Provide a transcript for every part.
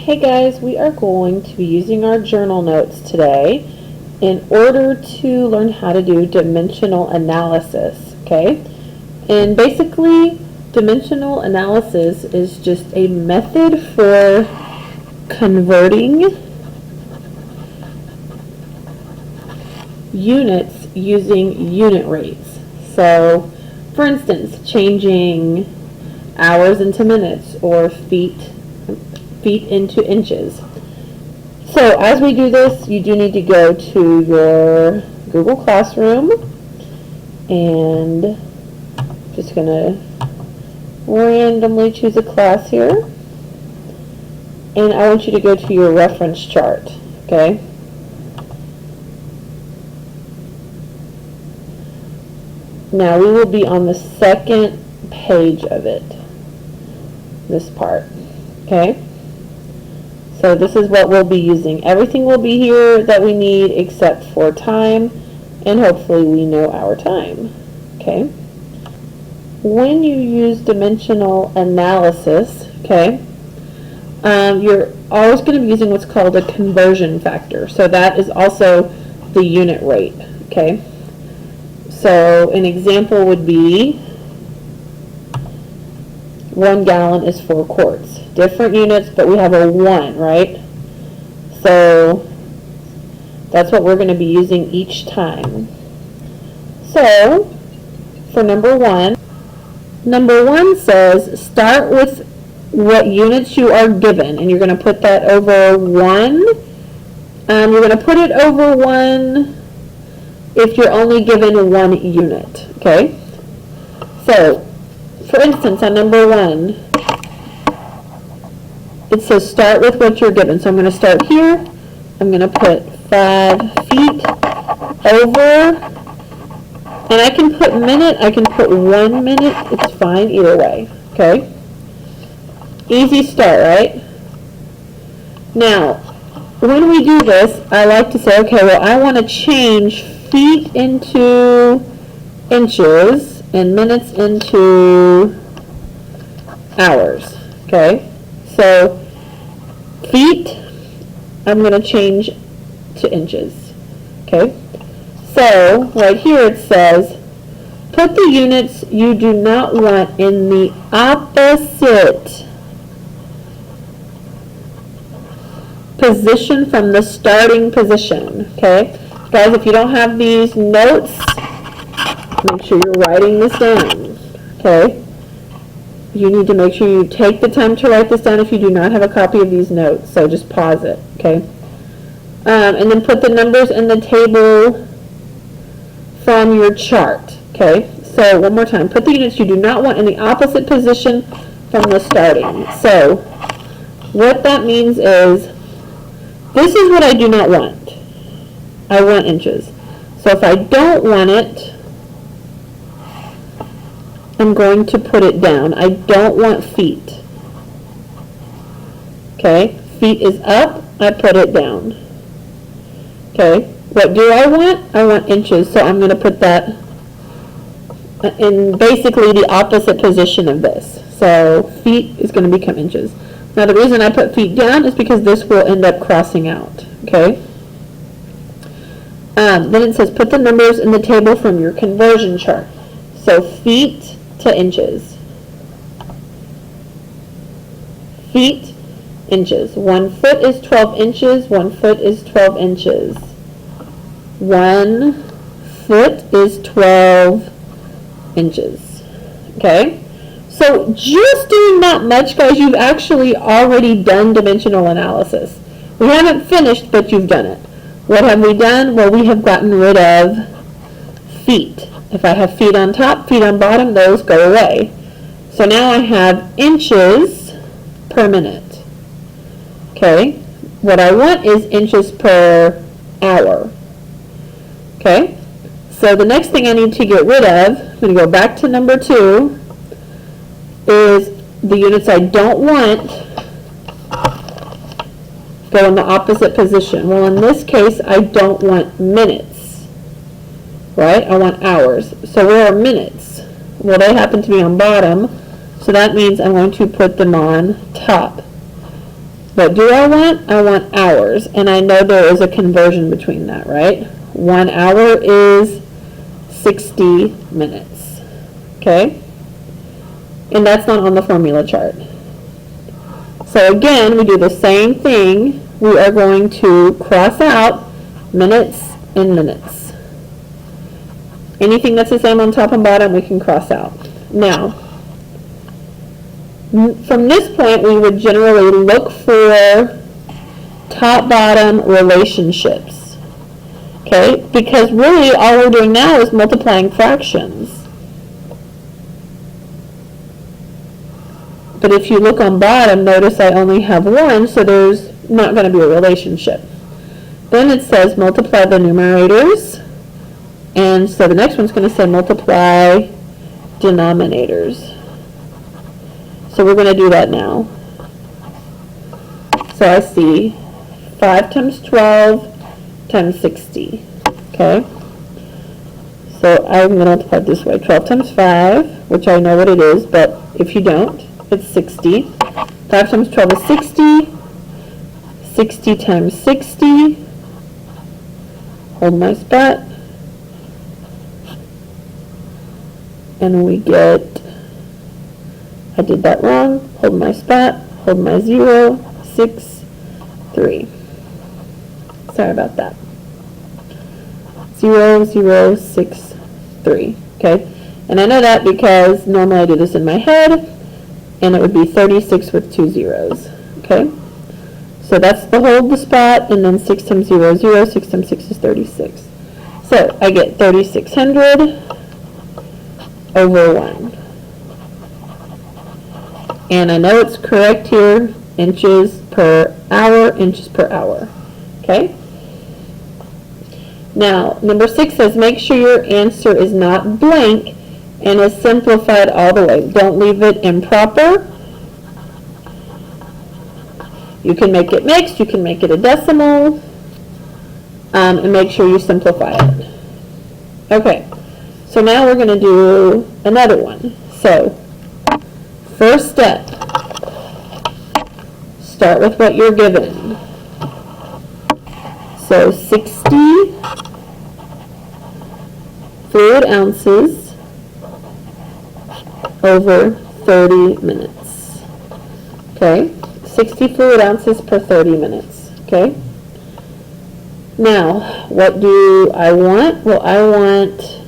Hey guys, we are going to be using our journal notes today in order to learn how to do dimensional analysis, okay? And basically, dimensional analysis is just a method for converting units using unit rates. So, for instance, changing hours into minutes or feet into inches. So as we do this, you do need to go to your Google Classroom, and just gonna randomly choose a class here, and I want you to go to your reference chart, okay? Now we will be on the second page of it, this part, okay? So this is what we'll be using. Everything will be here that we need except for time, and hopefully we know our time, okay? When you use dimensional analysis, okay, you're always going to be using what's called a conversion factor. So that is also the unit rate, okay? So an example would be 1 gallon is 4 quarts. Different units, but we have a 1, right? So that's what we're going to be using each time. So for number 1 says start with what units you are given, and you're going to put that over 1. You're going to put it over 1 if you're only given 1 unit, okay? So for instance, on number 1, it says start with what you're given. So I'm going to start here. I'm going to put 5 feet over, and I can put minute, I can put 1 minute. It's fine either way, okay? Easy start, right? Now, when we do this, I like to say, okay, well, I want to change feet into inches and minutes into hours, okay? So feet, I'm going to change to inches, okay? So right here it says put the units you do not want in the opposite position from the starting position, okay? Guys, if you don't have these notes, make sure you're writing this down, okay? You need to make sure you take the time to write this down if you do not have a copy of these notes. So just pause it, okay? And then put the numbers in the table from your chart, okay? So one more time, put the units you do not want in the opposite position from the starting. So what that means is, this is what I do not want. I want inches. So if I don't want it, I'm going to put it down. I don't want feet. Okay, feet is up, I put it down. Okay, what do I want? I want inches, so I'm going to put that in basically the opposite position of this. So feet is going to become inches. Now the reason I put feet down is because this will end up crossing out. Okay. Then it says put the numbers in the table from your conversion chart. So feet to inches. Feet, inches. 1 foot is 12 inches. 1 foot is 12 inches. 1 foot is 12 inches. Okay? So just doing that much, guys, you've actually already done dimensional analysis. We haven't finished, but you've done it. What have we done? Well, we have gotten rid of feet. If I have feet on top, feet on bottom, those go away. So now I have inches per minute. Okay? What I want is inches per hour. Okay? So the next thing I need to get rid of, I'm going to go back to number 2, is the units I don't want go in the opposite position. Well, in this case, I don't want minutes, right? I want hours. So where are minutes? Well, they happen to be on bottom, so that means I'm going to put them on top. What do I want? I want hours, and I know there is a conversion between that, right? 1 hour is 60 minutes, okay? And that's not on the formula chart. So again, we do the same thing. We are going to cross out minutes and minutes. Anything that's the same on top and bottom, we can cross out. Now, from this point, we would generally look for top-bottom relationships, okay? Because really, all we're doing now is multiplying fractions. But if you look on bottom, notice I only have 1, so there's not going to be a relationship. Then it says multiply the numerators, and so the next one's going to say multiply denominators. So we're going to do that now. So I see 5 times 12 times 60, okay? So I'm going to multiply it this way. 12 times 5, which I know what it is, but if you don't, it's 60. 5 times 12 is 60. 60 times 60. Hold my spot. And we get, I did that wrong. Hold my spot. Hold my 0. 6, 3. Sorry about that. 0, 0, 6, 3. Okay? And I know that because normally I do this in my head, and it would be 36 with 2 zeros. Okay? So that's the hold the spot, and then 6 times 0 is 0, 6 times 6 is 36. So I get 3,600 over 1. And I know it's correct here, inches per hour, inches per hour. Okay? Now, number 6 says make sure your answer is not blank and is simplified all the way. Don't leave it improper. You can make it mixed, you can make it a decimal, and make sure you simplify it. Okay, so now we're going to do another one. So, first step, start with what you're given. So 60 fluid ounces over 30 minutes. Okay, 60 fluid ounces per 30 minutes. Okay. Now, what do I want? Well, I want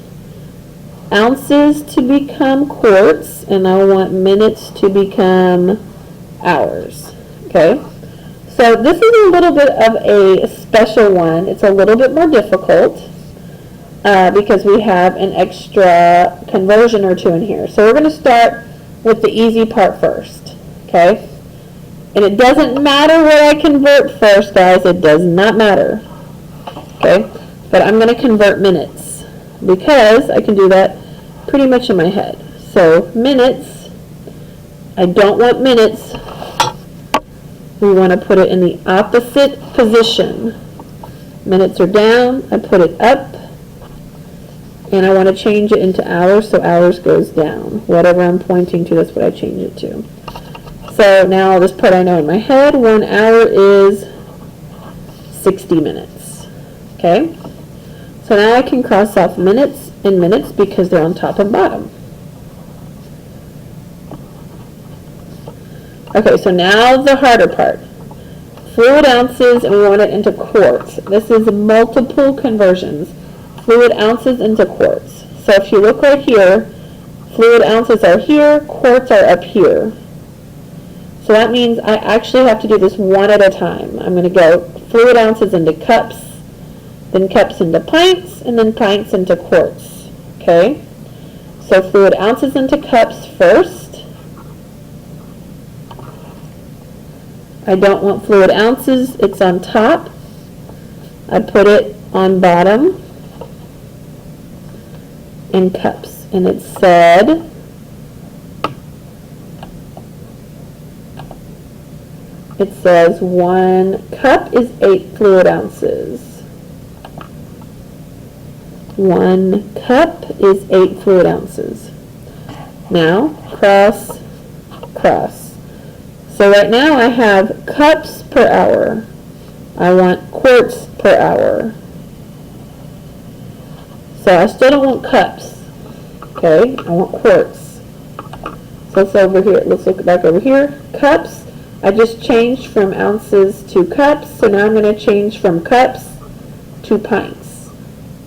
ounces to become quarts, and I want minutes to become hours. Okay. So this is a little bit of a special one. It's a little bit more difficult because we have an extra conversion or two in here. So we're going to start with the easy part first. Okay. And it doesn't matter what I convert first, guys. It does not matter. Okay. But I'm going to convert minutes because I can do that pretty much in my head. So minutes, I don't want minutes. We want to put it in the opposite position. Minutes are down, I put it up, and I want to change it into hours, so hours goes down. Whatever I'm pointing to, that's what I change it to. So now this part I know in my head, 1 hour is 60 minutes. Okay? So now I can cross off minutes and minutes because they're on top and bottom. Okay, so now the harder part. Fluid ounces, and we want it into quarts. This is multiple conversions. Fluid ounces into quarts. So if you look right here, fluid ounces are here, quarts are up here. So that means I actually have to do this one at a time. I'm going to go fluid ounces into cups, then cups into pints, and then pints into quarts. Okay? So fluid ounces into cups first. I don't want fluid ounces, it's on top. I put it on bottom in cups. And it said, it says 1 cup is 8 fluid ounces. 1 cup is 8 fluid ounces. Now, cross, cross. So right now I have cups per hour. I want quarts per hour. So I still don't want cups. Okay, I want quarts. So let's over here. Let's look back over here. Cups. I just changed from ounces to cups. So now I'm going to change from cups to pints.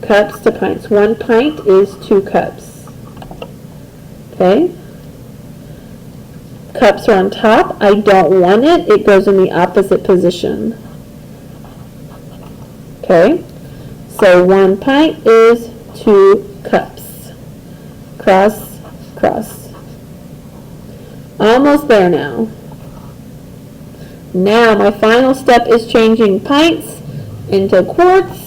Cups to pints. 1 pint is 2 cups. Okay. Cups are on top. I don't want it. It goes in the opposite position. Okay. So 1 pint is 2 cups. Cross, cross. Almost there now. Now my final step is changing pints into quarts.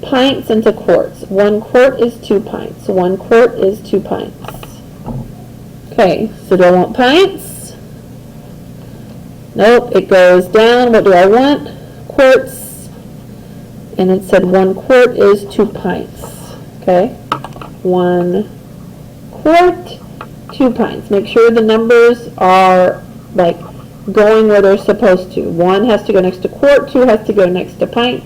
Pints into quarts. 1 quart is 2 pints. 1 quart is 2 pints. Okay, so do I want pints? Nope, it goes down. What do I want? Quarts. And it said 1 quart is 2 pints. Okay, 1 quart, 2 pints. Make sure the numbers are like going where they're supposed to. 1 has to go next to quart, 2 has to go next to pint.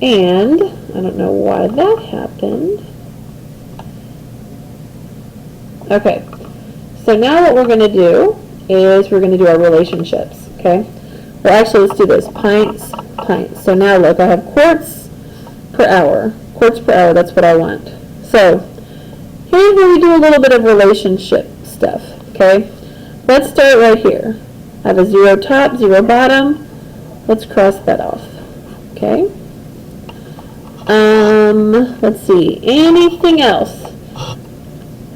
And I don't know why that happened. Okay, so now what we're going to do is we're going to do our relationships, okay? Well, actually, let's do this. Pints, pints. So now look, I have quarts per hour. Quarts per hour, that's what I want. So here's where we do a little bit of relationship stuff, okay? Let's start right here. I have a 0 top, 0 bottom. Let's cross that off, okay? Let's see, anything else?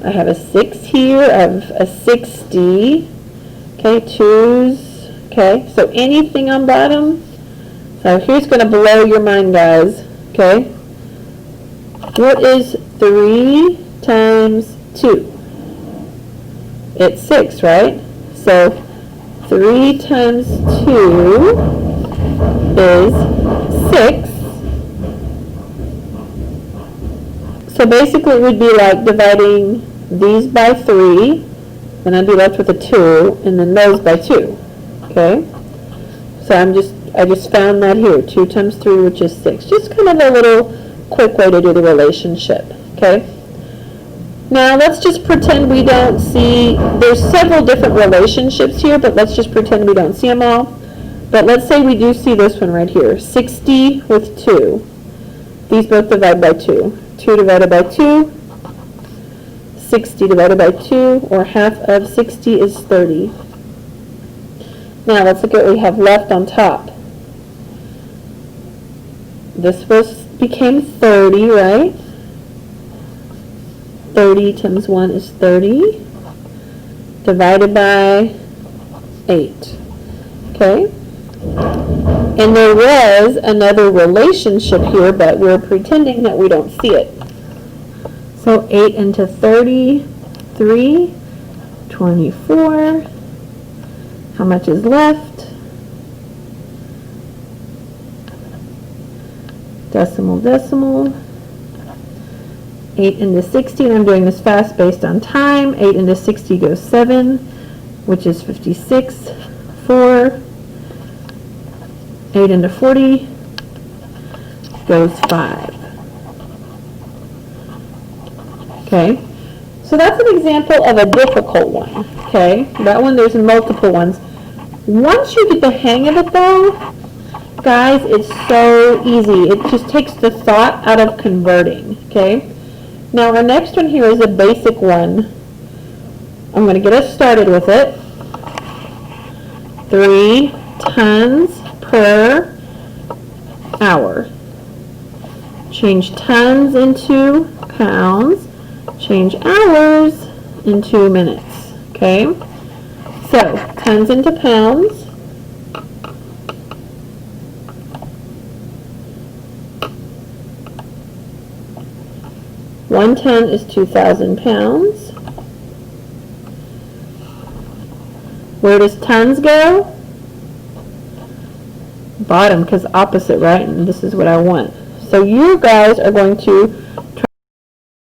I have a 6 here, I have a 60, okay, 2s, okay, so anything on bottom? So here's going to blow your mind, guys, okay? What is 3 times 2? It's 6, right? So 3 times 2 is 6. So basically it would be like dividing these by 3, and I'd be left with a 2, and then those by 2. Okay? So I just found that here, 2 times 3, which is 6. Just kind of a little quick way to do the relationship. Okay? Now let's just pretend we don't see, there's several different relationships here, but let's just pretend we don't see them all. But let's say we do see this one right here, 60 with 2. These both divide by 2. 2 divided by 2, 60 divided by 2, or half of 60 is 30. Now let's look at what we have left on top. This became 30, right? 30 times 1 is 30, divided by 8. Okay? And there was another relationship here, but we're pretending that we don't see it. So 8 into 30, 3, 24. How much is left? Decimal, decimal. 8 into 60, and I'm doing this fast based on time. 8 into 60 goes 7, which is 56. 4. 8 into 40 goes 5. Okay, so that's an example of a difficult one. Okay, that one there's multiple ones. Once you get the hang of it though, guys, it's so easy. It just takes the thought out of converting. Okay, now our next one here is a basic one. I'm going to get us started with it. 3 tons per hour. Change tons into pounds. Change hours into minutes. Okay? So, tons into pounds. One ton is 2,000 pounds. Where does tons go? Bottom, because opposite, right? And this is what I want. So you guys are going to try